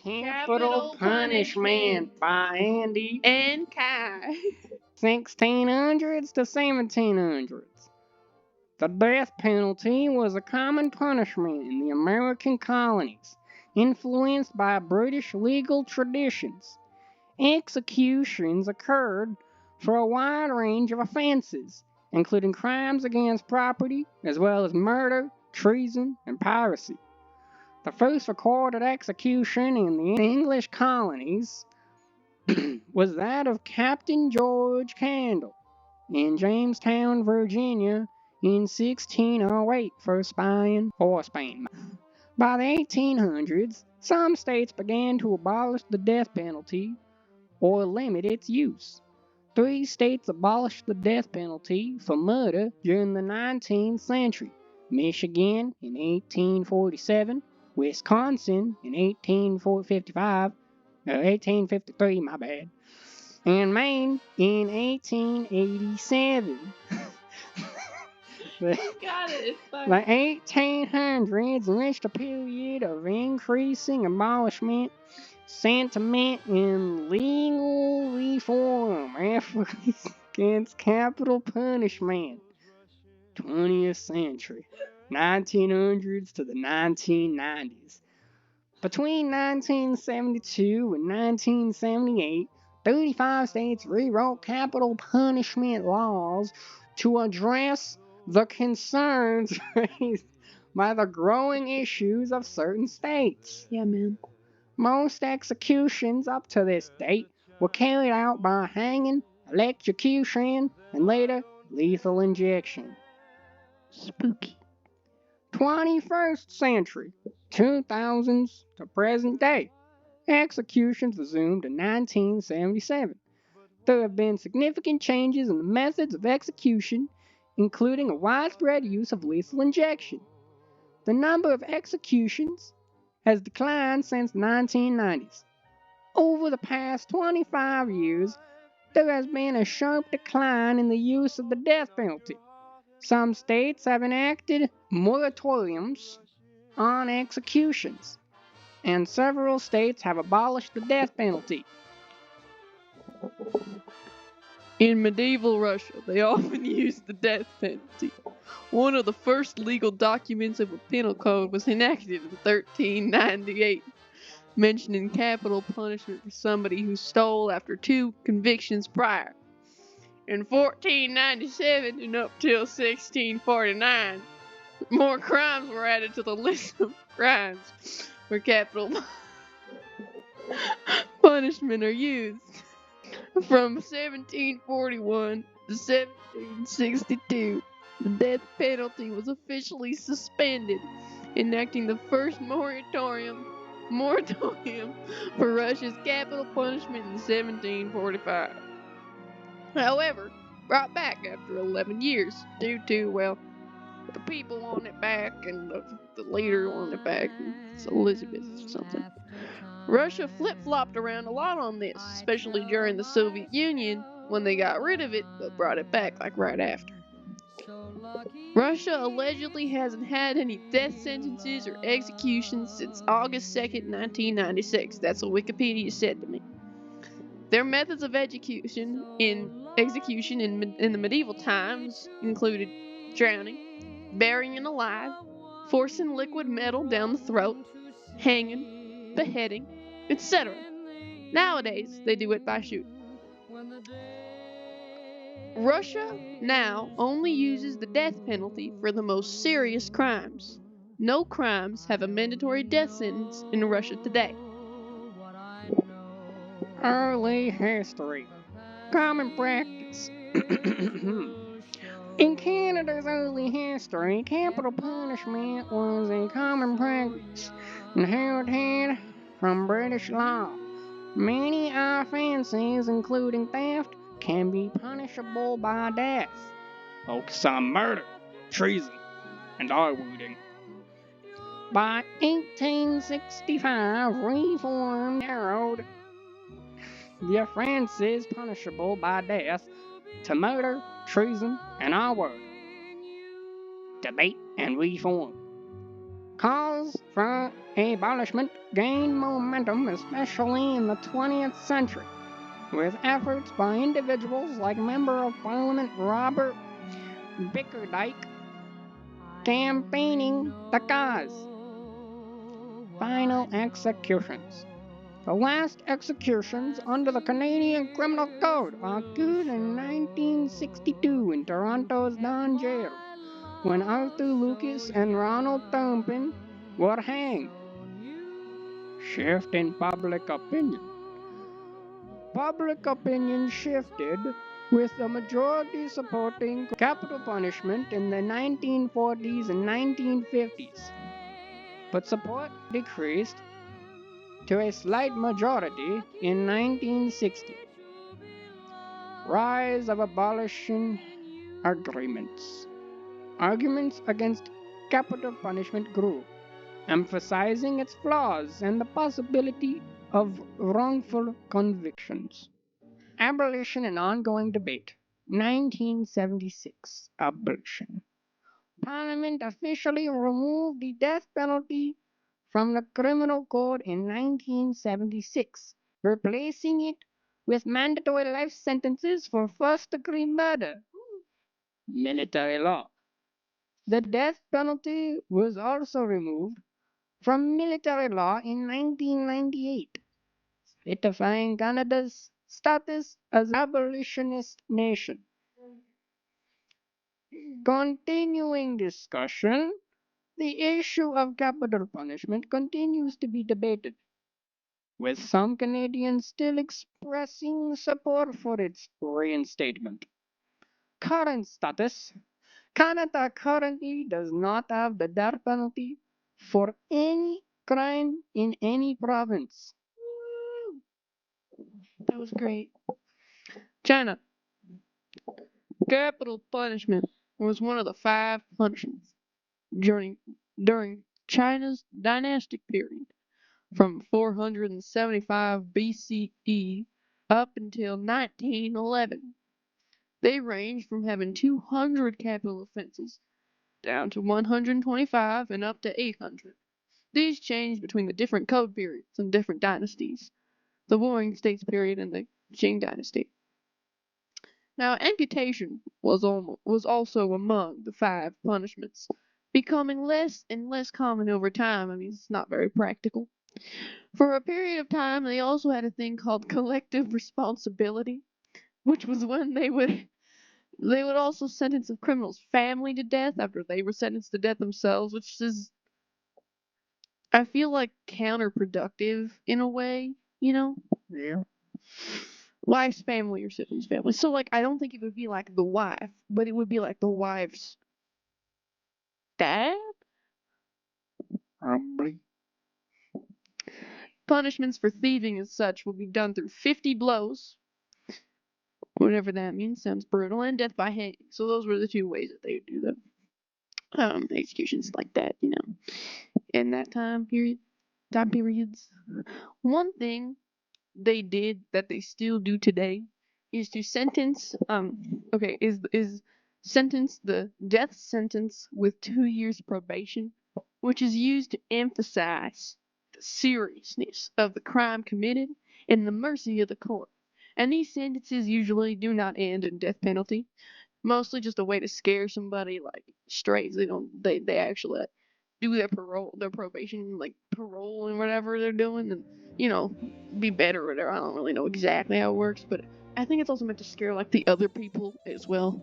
Capital Punishment by Andy. And Kai. 1600s to 1700s. The death penalty was a common punishment in the American colonies, influenced by British legal traditions. Executions occurred for a wide range of offenses, including crimes against property, as well as murder, treason, and piracy. The first recorded execution in the English colonies was that of Captain George Candle in Jamestown, Virginia in 1608 for spying or Spain. By the 1800s, some states began to abolish the death penalty or limit its use. 3 states abolished the death penalty for murder during the 19th century: Michigan in 1847, Wisconsin in 1853, my bad, and Maine in 1887. Got it. The 1800s reached a period of increasing abolishment sentiment and legal reform efforts against capital punishment. 20th century, 1900s to the 1990s. Between 1972 and 1978, 35 states rewrote capital punishment laws to address the concerns raised by the growing issues of certain states. Yeah, man. Most executions up to this date were carried out by hanging, electrocution, and later lethal injection. Spooky. 21st century, 2000s to present day. Executions resumed in 1977. There have been significant changes in the methods of execution, including a widespread use of lethal injection. The number of executions has declined since the 1990s. Over the past 25 years, there has been a sharp decline in the use of the death penalty. Some states have enacted moratoriums on executions, and several states have abolished the death penalty. In medieval Russia, they often used the death penalty. One of the first legal documents of a penal code was enacted in 1398, mentioning capital punishment for somebody who stole after 2 convictions prior. In 1497 and up till 1649, more crimes were added to the list of crimes where capital punishment are used. From 1741 to 1762, the death penalty was officially suspended, enacting the first moratorium for Russia's capital punishment in 1745. However, brought back after 11 years due to, well, the people want it back and the leader wanted it back. It's Elizabeth or something. Russia flip-flopped around a lot on this, especially during the Soviet Union when they got rid of it but brought it back like right after. Russia allegedly hasn't had any death sentences or executions since August 2nd, 1996. That's what Wikipedia said to me. Their methods of execution in the medieval times included drowning, burying alive, forcing liquid metal down the throat, hanging, beheading, etc. Nowadays, they do it by shooting. Russia now only uses the death penalty for the most serious crimes. No crimes have a mandatory death sentence in Russia today. Early history. Common practice. In Canada's early history, capital punishment was a common practice inherited from British law. Many offenses, including theft, can be punishable by death. Focus on murder, treason, and eye-wounding. By 1865, reform narrowed the offenses punishable by death to murder, treason, and eye-wounding. Debate and reform. Calls for abolishment gained momentum, especially in the 20th century, with efforts by individuals like Member of Parliament Robert Bickerdike campaigning the cause. Final executions. The last executions under the Canadian Criminal Code occurred in 1962 in Toronto's Don Jail, when Arthur Lucas and Ronald Thornton were hanged. Shift in public opinion. Public opinion shifted, with the majority supporting capital punishment in the 1940s and 1950s, but support decreased to a slight majority in 1960. Rise of abolition agreements. Arguments against capital punishment grew, emphasizing its flaws and the possibility of wrongful convictions. Abolition and ongoing debate. 1976. Abolition. Parliament officially removed the death penalty from the Criminal Code in 1976, replacing it with mandatory life sentences for first-degree murder. Military law. The death penalty was also removed from military law in 1998, solidifying Canada's status as an abolitionist nation. Continuing discussion, the issue of capital punishment continues to be debated, with some Canadians still expressing support for its reinstatement. Current status. Canada currently does not have the death penalty for any crime in any province. That was great. China. Capital punishment was one of the 5 punishments during China's dynastic period from 475 BCE up until 1911. They ranged from having 200 capital offenses down to 125 and up to 800. These changed between the different code periods and different dynasties, the Warring States period and the Qing dynasty. Now, amputation was also among the 5 punishments, becoming less and less common over time. I mean, it's not very practical. For a period of time, they also had a thing called collective responsibility, which was when they would also sentence a criminal's family to death after they were sentenced to death themselves, which is, I feel like, counterproductive in a way, you know? Yeah. Wife's family or sibling's family. So, like, I don't think it would be like the wife, but it would be like the wife's dad? Probably. Punishments for thieving and such will be done through 50 blows, whatever that means, sounds brutal, and death by hanging. So those were the 2 ways that they would do the executions like that, in that time periods. One thing they did that they still do today is to sentence the death sentence with 2 years probation, which is used to emphasize the seriousness of the crime committed and the mercy of the court. And these sentences usually do not end in death penalty. Mostly just a way to scare somebody like straight. They actually do their probation, like parole and whatever they're doing, and be better or whatever. I don't really know exactly how it works, but I think it's also meant to scare like the other people as well.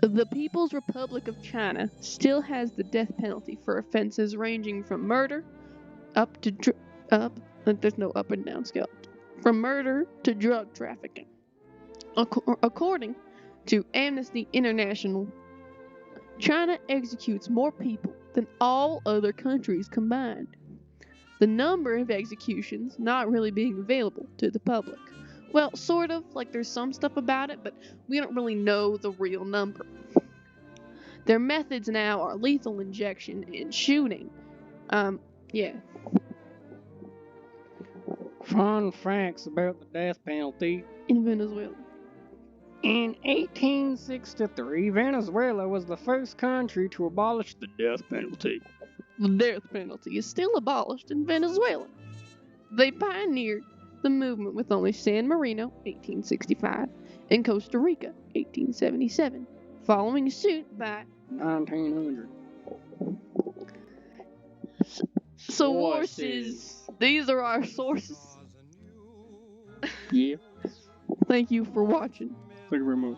The People's Republic of China still has the death penalty for offenses ranging from murder up to there's no up and down scale, from murder to drug trafficking. According to Amnesty International, China executes more people than all other countries combined. The number of executions not really being available to the public. Well, sort of, like there's some stuff about it, but we don't really know the real number. Their methods now are lethal injection and shooting. Yeah. Fun facts about the death penalty. In Venezuela. In 1863, Venezuela was the first country to abolish the death penalty. The death penalty is still abolished in Venezuela. They pioneered the movement with only San Marino, 1865, and Costa Rica, 1877, following suit by 1900. sources. These are our sources. Yeah. Thank you for watching. Thank you very much.